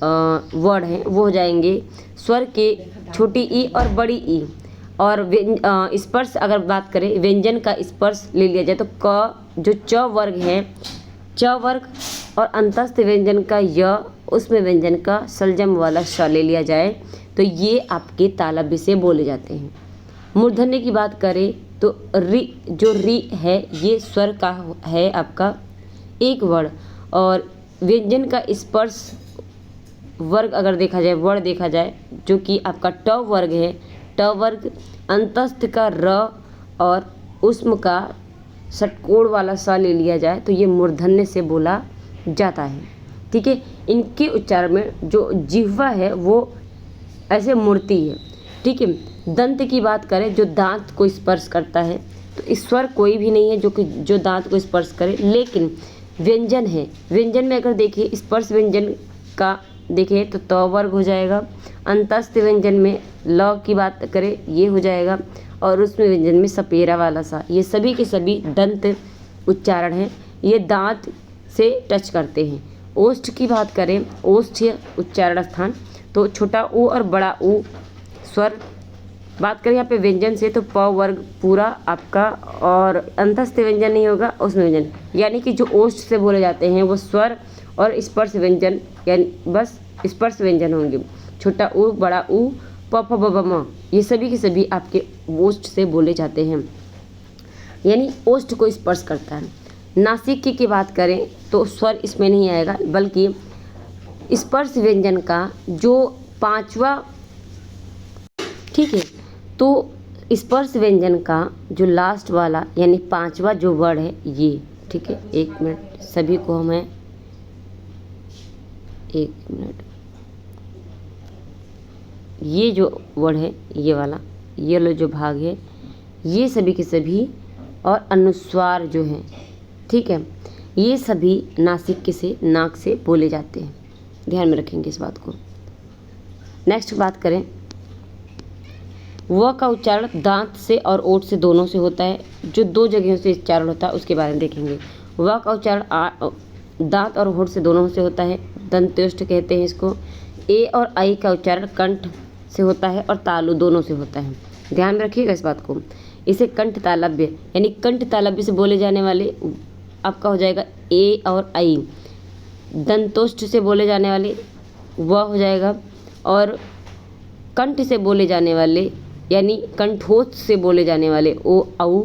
वर्ड हैं वो हो जाएंगे स्वर के छोटी ई और बड़ी ई। और स्पर्श अगर बात करें व्यंजन का स्पर्श ले लिया जाए तो क जो च वर्ग है, च वर्ग, और अंतस्थ व्यंजन का य, उसमें व्यंजन का सलजम वाला श ले लिया जाए तो ये आपके तालव्य से बोले जाते हैं। मूर्धन्य की बात करें तो रि, जो रि है ये स्वर का है आपका एक वर्ण, और व्यंजन का स्पर्श वर्ग अगर देखा जाए, वर्ण देखा जाए जो कि आपका ट वर्ग है, ट वर्ग, अंतस्थ का र और ऊष्म का षटकोण वाला सा ले लिया जाए तो ये मूर्धन्य से बोला जाता है। ठीक है, इनके उच्चारण में जो जिह्वा है वो ऐसे मुड़ती है। ठीक है, दंत की बात करें जो दांत को स्पर्श करता है तो इस स्वर कोई भी नहीं है जो दांत को स्पर्श करे, लेकिन व्यंजन है। व्यंजन में अगर देखिए स्पर्श व्यंजन का देखिए तो त वर्ग हो जाएगा, अंतस्थ व्यंजन में ल की बात करें ये हो जाएगा, और उसमें व्यंजन में सपेरा वाला सा, ये सभी के सभी दंत उच्चारण हैं, ये दांत से टच करते हैं। ओष्ठ की बात करें, ओष्ठ उच्चारण स्थान तो छोटा ऊ और बड़ा ऊ स्वर। बात करें यहाँ पे व्यंजन से तो प वर्ग पूरा आपका, और अंतस्थ व्यंजन नहीं होगा, उसमें व्यंजन, यानी कि जो ओष्ठ से बोले जाते हैं वो स्वर और स्पर्श व्यंजन, यानी बस स्पर्श व्यंजन होंगे, छोटा ऊ, बड़ा ऊ प फ ब ब म, ये सभी के सभी आपके ओष्ठ से बोले जाते हैं, यानी ओष्ठ को स्पर्श करता है। नासिक की बात करें तो स्वर इसमें नहीं आएगा, बल्कि स्पर्श व्यंजन का जो पांचवा, ठीक है, तो स्पर्श व्यंजन का जो लास्ट वाला यानी पांचवा जो वर्ड है ये, ठीक है, एक मिनट सभी को हमें, एक मिनट, ये जो वर्ड है ये वाला, ये लो जो भाग है, ये सभी के सभी और अनुस्वार जो हैं, ठीक है, ये सभी नासिक के से, नाक से बोले जाते हैं। ध्यान में रखेंगे इस बात को। नेक्स्ट बात करें, व का उच्चारण दांत से और ओठ से दोनों से होता है। जो दो जगहों से उच्चारण होता है उसके बारे में देखेंगे। व का उच्चारण दांत और होठ से दोनों से होता है, दंत्योष्ठ कहते हैं इसको। ए और आई का उच्चारण कंठ से होता है और तालु दोनों से होता है। ध्यान में रखिएगा इस बात को। इसे कंठ तालव्य यानी कंठ तालव्य से बोले जाने वाले आपका हो जाएगा ए और आई। दंतोष्ठ से बोले जाने वाले व हो जाएगा, और कंठ से बोले जाने वाले यानी कंठोत्थ से बोले जाने वाले ओ औ,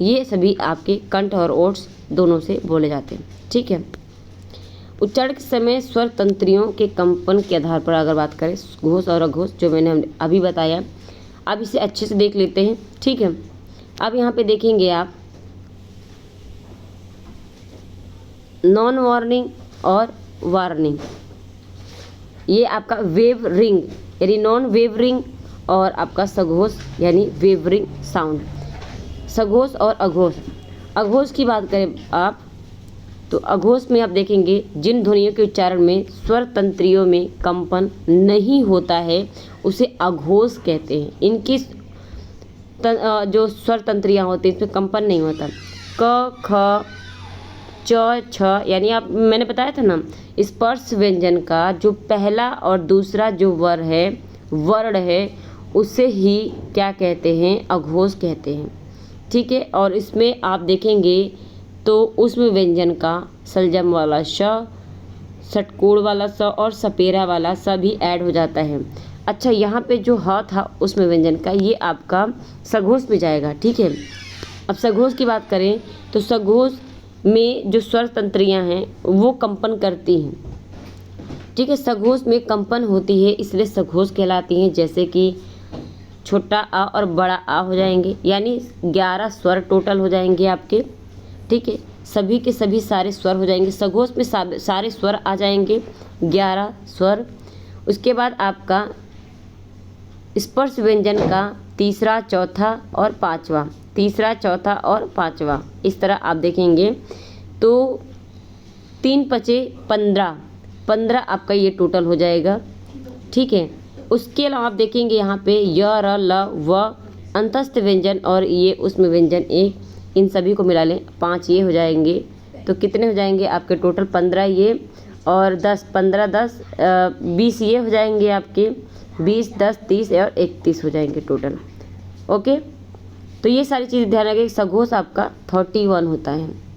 ये सभी आपके कंठ और ओठ दोनों से बोले जाते हैं, ठीक है। उच्चारण के समय स्वर तंत्रियों के कंपन के आधार पर अगर बात करें, घोष और अघोष जो मैंने अभी बताया, अब इसे अच्छे से देख लेते हैं, ठीक है। अब यहाँ पे देखेंगे आप नॉन वार्निंग और वार्निंग, ये आपका वेव रिंग यानी नॉन वेव रिंग, और आपका सघोष यानी वेवरिंग साउंड। सघोष और अघोष, अघोष की बात करें आप तो अघोष में आप देखेंगे जिन ध्वनियों के उच्चारण में स्वर तंत्रियों में कंपन नहीं होता है उसे अघोष कहते हैं। इनकी जो स्वर तंत्रियाँ होती हैं इसमें कंपन नहीं होता। क ख च छ यानी आप मैंने बताया था ना, स्पर्श व्यंजन का जो पहला और दूसरा जो वर्ण है उसे ही क्या कहते हैं, अघोष कहते हैं, ठीक है। और इसमें आप देखेंगे तो उसमें व्यंजन का सलजम वाला श, षटकोण वाला स और सपेरा वाला स भी ऐड हो जाता है। अच्छा, यहाँ पे जो ह था उसमें व्यंजन का, ये आपका सघोष में जाएगा, ठीक है। अब सघोष की बात करें तो सघोष में जो स्वर तंत्रियाँ हैं वो कंपन करती हैं, ठीक है। सघोष में कंपन होती है इसलिए सघोष कहलाती हैं। जैसे कि छोटा आ और बड़ा आ हो जाएंगे, यानी 11 स्वर टोटल हो जाएंगे आपके, ठीक है। सभी के सभी सारे स्वर हो जाएंगे, सघोष में सारे स्वर आ जाएंगे, 11 स्वर। उसके बाद आपका स्पर्श व्यंजन का तीसरा, चौथा और पांचवा, तीसरा, चौथा और पांचवा, इस तरह आप देखेंगे तो 3 पचे 15 आपका ये टोटल हो जाएगा, ठीक है। उसके अलावा आप देखेंगे यहाँ पे य, र, ल, व अंतस्थ व्यंजन और ये उसमें व्यंजन एक, इन सभी को मिला लें 5 ये हो जाएंगे। तो कितने हो जाएंगे आपके टोटल 15 ये और 10, 15, 10, 20 ये हो जाएंगे आपके, 20, 10, 30 और 31 हो जाएंगे टोटल, ओके। तो ये सारी चीज़ ध्यान रखिए। सघोष आपका 31 होता है।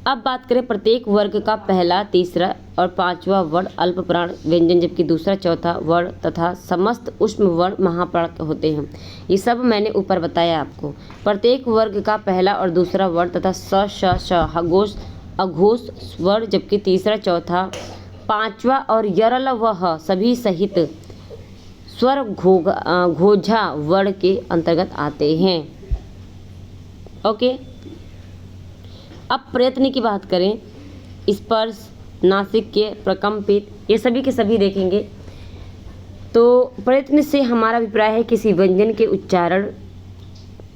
अब बात करें प्रत्येक वर्ग का पहला, तीसरा और पांचवा वर्ण अल्प प्राण व्यंजन, जबकि दूसरा, चौथा वर्ण तथा समस्त उष्म वर्ण महाप्राण होते हैं। ये सब मैंने ऊपर बताया आपको। प्रत्येक वर्ग का पहला और दूसरा वर्ण तथा स, श, श अघोष वर्ण, जबकि तीसरा, चौथा, पांचवा और यरल व ह सभी सहित स्वर घोझा वर्ण के अंतर्गत आते हैं, ओके। अब प्रयत्न की बात करें, स्पर्श, नासिक्य, प्रकम्पित, ये सभी के सभी देखेंगे। तो प्रयत्न से हमारा अभिप्राय है किसी व्यंजन के उच्चारण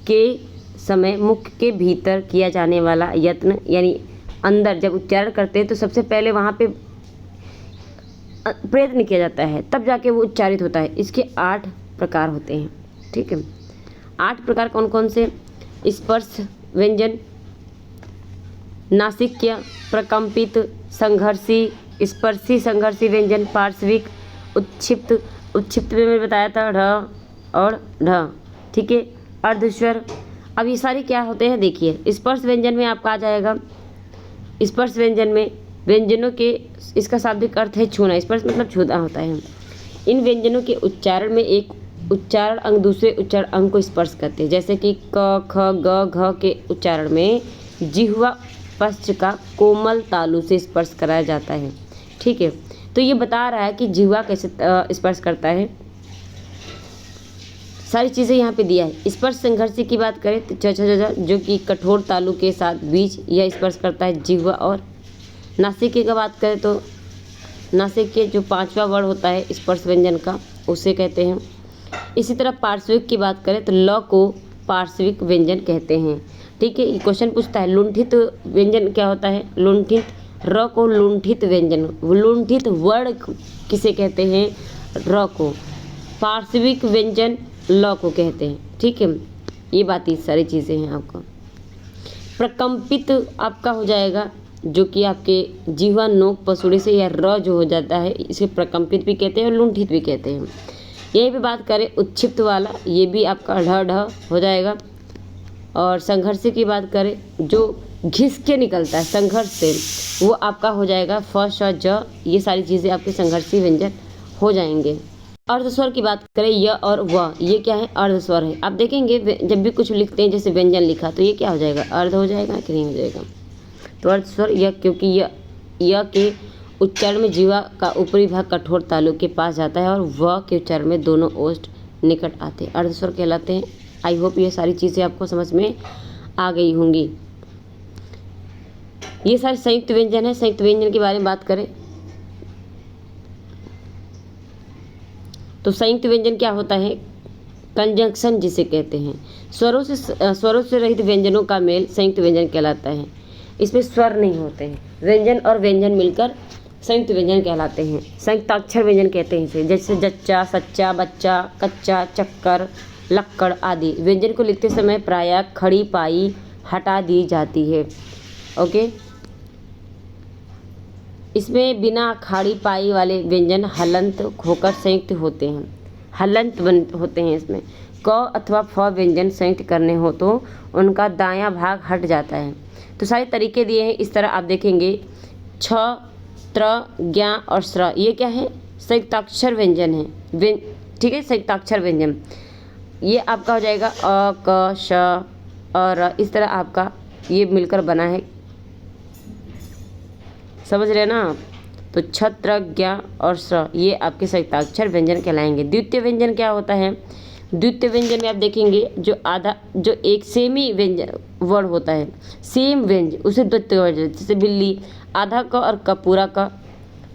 के समय मुख के भीतर किया जाने वाला यत्न, यानी अंदर जब उच्चारण करते हैं तो सबसे पहले वहाँ पे प्रयत्न किया जाता है, तब जाके वो उच्चारित होता है। इसके 8 प्रकार होते हैं, ठीक है। 8 प्रकार कौन कौन से? स्पर्श व्यंजन, नासिक्य, प्रकम्पित, संघर्षी, स्पर्शी संघर्षी व्यंजन, पार्श्विक, उत्क्षिप्त में मैंने बताया था ढ और ढ, ठीक है। अर्धस्वर। अब ये सारे क्या होते हैं देखिए। स्पर्श व्यंजन में आपका आ जाएगा, स्पर्श व्यंजन में व्यंजनों के, इसका शाब्दिक अर्थ है छूना, स्पर्श मतलब छूना होता है। इन व्यंजनों के उच्चारण में एक उच्चारण अंग दूसरे उच्चारण अंग को स्पर्श करते हैं, जैसे कि क ख ग घ के उच्चारण में जिह्वा पश्च का कोमल तालु से स्पर्श कराया जाता है। ठीक है, तो ये बता रहा है कि जिह्वा कैसे स्पर्श करता है, सारी चीज़ें यहाँ पे दिया है। स्पर्श संघर्ष की बात करें तो जो कि कठोर तालु के साथ बीज यह स्पर्श करता है जिह्वा। और नासिके का बात करें तो नासिक के जो 5वां वर्ड होता है स्पर्श व्यंजन का, उसे कहते हैं। इसी तरह पार्श्विक की बात करें तो ल को पार्श्विक व्यंजन कहते हैं। ठीक है, ये क्वेश्चन पूछता है लुंठित व्यंजन क्या होता है, लुंठित। र को लुंठित व्यंजन, लुंठित वर्ण किसे कहते हैं, र को। पार्श्विक व्यंजन ल को कहते हैं। ठीक है, ये बात, ये सारी चीज़ें हैं आपका। प्रकंपित आपका हो जाएगा जो कि आपके जिह्वा नोक पसुड़े से या र जो हो जाता है, इसे प्रकंपित भी कहते हैं और लुंठित भी कहते हैं। यही भी बात करें उच्छिप्त वाला, ये भी आपका ढ ढ हो जाएगा। और संघर्ष की बात करें जो घिस के निकलता है संघर्ष से, वो आपका हो जाएगा फ श ज। ये सारी चीज़ें आपके संघर्षी व्यंजन हो जाएंगे। अर्धस्वर की बात करें य और व, ये क्या है, अर्धस्वर है। आप देखेंगे जब भी कुछ लिखते हैं जैसे व्यंजन लिखा तो ये क्या हो जाएगा, अर्ध हो जाएगा कि नहीं हो जाएगा। तो अर्धस्वर य, क्योंकि य के उच्चारण में जीवा का ऊपरी भाग कठोर तालु के पास जाता है और व के उच्चारण में दोनों ओष्ठ निकट आते हैं, अर्धस्वर कहलाते हैं। आई होप ये सारी चीज़ें आपको समझ में आ गई होंगी। ये सारे संयुक्त व्यंजन है। संयुक्त व्यंजन के बारे में बात करें तो संयुक्त व्यंजन क्या होता है, कंजंक्शन जिसे कहते हैं। स्वरों से रहित व्यंजनों का मेल संयुक्त व्यंजन कहलाता है। इसमें स्वर नहीं होते हैं, व्यंजन और व्यंजन मिलकर संयुक्त व्यंजन कहलाते हैं। संयुक्ताक्षर व्यंजन कहते हैं इसे, जैसे जच्चा, सच्चा, बच्चा, कच्चा, चक्कर, लक्कड़ आदि। व्यंजन को लिखते समय प्रायः खड़ी पाई हटा दी जाती है। ओके, इसमें बिना खाड़ी पाई वाले व्यंजन हलंत होकर संयुक्त होते हैं, हलंत होते हैं। इसमें क अथवा फ व्यंजन संयुक्त करने हो तो उनका दायां भाग हट जाता है। तो सारे तरीके दिए हैं। इस तरह आप देखेंगे छ, त्र, ज्ञा और स्र, ये क्या है, संयुक्ताक्षर व्यंजन है। ठीक है, संयुक्ताक्षर व्यंजन ये आपका हो जाएगा अ, क, श और इस तरह आपका ये मिलकर बना है, समझ रहे ना आप। तो छत्र, ज्ञा और स्र ये आपके संयुक्ताक्षर व्यंजन कहलाएंगे। द्वितीय व्यंजन क्या होता है, द्वितीय व्यंजन में आप देखेंगे जो एक सेमी व्यंजन वर्ड होता है, सेम व्यंजन, उसे द्वितीय व्यंजन। जैसे बिल्ली, आधा क और क पूरा क,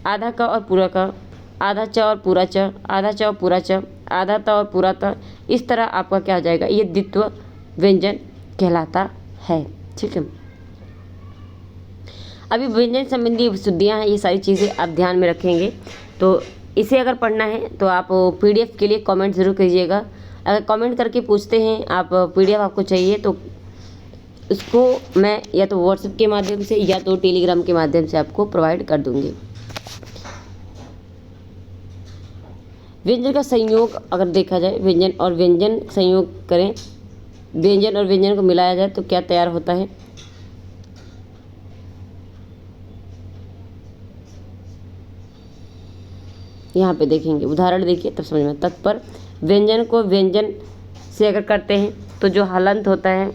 आधा क और पूरा क, आधा च और पूरा च, आधा च और पूरा च, आधा त और पूरा त। इस तरह आपका क्या हो जाएगा, ये द्वितीय व्यंजन कहलाता है। ठीक है, अभी व्यंजन संबंधी विशुद्धियाँ हैं, ये सारी चीज़ें आप ध्यान में रखेंगे। तो इसे अगर पढ़ना है तो आप PDF के लिए कमेंट ज़रूर कीजिएगा। अगर कमेंट करके पूछते हैं आप PDF आपको चाहिए तो उसको मैं या तो व्हाट्सएप के माध्यम से या तो टेलीग्राम के माध्यम से आपको प्रोवाइड कर दूँगी। व्यंजन का संयोग अगर देखा जाए, व्यंजन और व्यंजन संयोग करें, व्यंजन और व्यंजन को मिलाया जाए तो क्या तैयार होता है। यहाँ पे देखेंगे, उदाहरण देखिए तब समझ में। तत्पर व्यंजन को व्यंजन से अगर करते हैं तो जो हलंत होता है,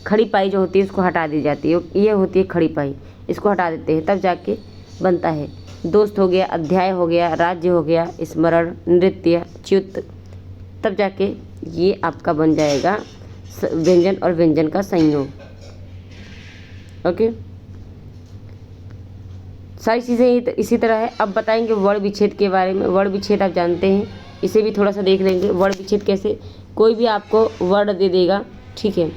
खड़ी पाई जो होती है उसको हटा दी जाती है, ये होती है खड़ी पाई, इसको हटा देते हैं तब जाके बनता है दोस्त हो गया, अध्याय हो गया, राज्य हो गया, स्मरण, नृत्य, च्युत, तब जाके ये आपका बन जाएगा व्यंजन और व्यंजन का संयोग। ओके, सारी चीज़ें इसी तरह है। अब बताएंगे वर्ण विच्छेद के बारे में। वर्ण विच्छेद आप जानते हैं, इसे भी थोड़ा सा देख लेंगे। वर्ण विच्छेद कैसे, कोई भी आपको वर्ण दे देगा, ठीक है,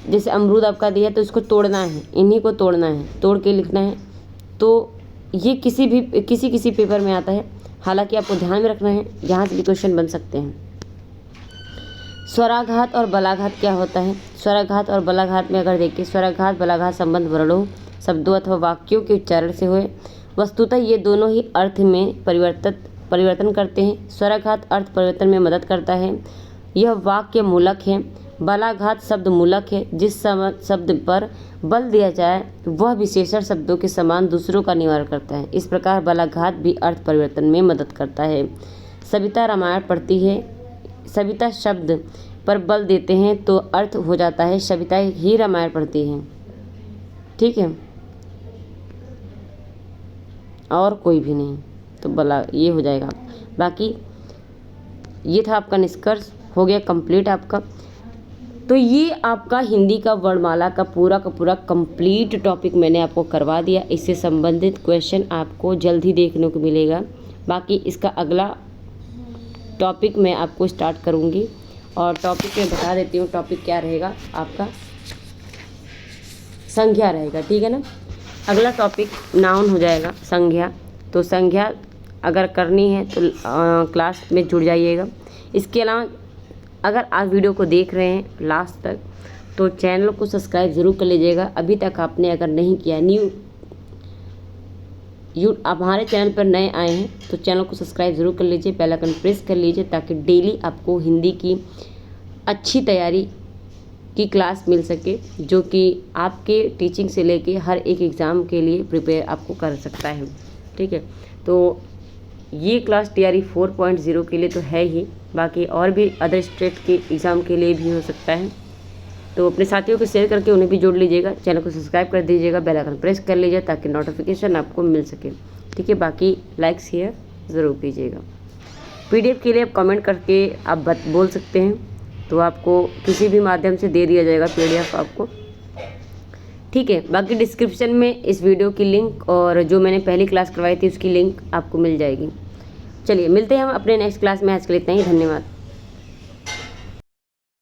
जैसे अमरूद आपका दिया तो इसको तोड़ना है, इन्हीं को तोड़ना है, तोड़ के लिखना है। तो ये किसी पेपर में आता है, हालांकि आपको ध्यान में रखना है, यहाँ से भी क्वेश्चन बन सकते हैं। स्वराघात और बलाघात क्या होता है। स्वराघात और बलाघात में अगर देखिए, स्वराघात बलाघात संबंध वर्णों, शब्दों अथवा वाक्यों के उच्चारण से हुए। वस्तुतः ये दोनों ही अर्थ में परिवर्तन करते हैं। स्वराघात अर्थ परिवर्तन में मदद करता है, यह वाक्य मूलक है। बलाघात शब्द मूलक है। जिस शब्द पर बल दिया जाए वह विशेषण शब्दों के समान दूसरों का निवारण करता है। इस प्रकार बलाघात भी अर्थ परिवर्तन में मदद करता है। सविता रामायण पढ़ती है। सविता शब्द पर बल देते हैं तो अर्थ हो जाता है सविता ही रामायण पढ़ती है। ठीक है, और कोई भी नहीं, तो बला ये हो जाएगा। बाकी ये था आपका निष्कर्ष, हो गया कंप्लीट आपका। तो ये आपका हिंदी का वर्णमाला का पूरा कंप्लीट टॉपिक मैंने आपको करवा दिया। इससे संबंधित क्वेश्चन आपको जल्द ही देखने को मिलेगा। बाकी इसका अगला टॉपिक मैं आपको स्टार्ट करूँगी, और टॉपिक मैं बता देती हूँ। टॉपिक क्या रहेगा आपका, संज्ञा रहेगा। ठीक है ना। अगला टॉपिक नाउन हो जाएगा, संज्ञा। तो संज्ञा अगर करनी है तो क्लास में जुड़ जाइएगा। इसके अलावा अगर आप वीडियो को देख रहे हैं लास्ट तक तो चैनल को सब्सक्राइब ज़रूर कर लीजिएगा। अभी तक आपने अगर नहीं किया, आप हमारे चैनल पर नए आए हैं तो चैनल को सब्सक्राइब ज़रूर कर लीजिए, बेल आइकन प्रेस कर लीजिए, ताकि डेली आपको हिंदी की अच्छी तैयारी की क्लास मिल सके, जो कि आपके टीचिंग से लेके हर एक एग्ज़ाम के लिए प्रिपेयर आपको कर सकता है। ठीक है, तो ये क्लास TRE 4.0 के लिए तो है ही, बाकी और भी अदर स्टेट के एग्ज़ाम के लिए भी हो सकता है। तो अपने साथियों को शेयर करके उन्हें भी जोड़ लीजिएगा। चैनल को सब्सक्राइब कर दीजिएगा, बेल आइकन प्रेस कर लीजिए ताकि नोटिफिकेशन आपको मिल सके। ठीक है, बाकी लाइक शेयर ज़रूर कीजिएगा। PDF के लिए आप कमेंट करके आप बोल सकते हैं, तो आपको किसी भी माध्यम से दे दिया जाएगा PDF आपको। ठीक है, बाकी डिस्क्रिप्शन में इस वीडियो की लिंक और जो मैंने पहली क्लास करवाई थी उसकी लिंक आपको मिल जाएगी। चलिए मिलते हैं हम अपने नेक्स्ट क्लास में। आज के लिए इतना ही, धन्यवाद।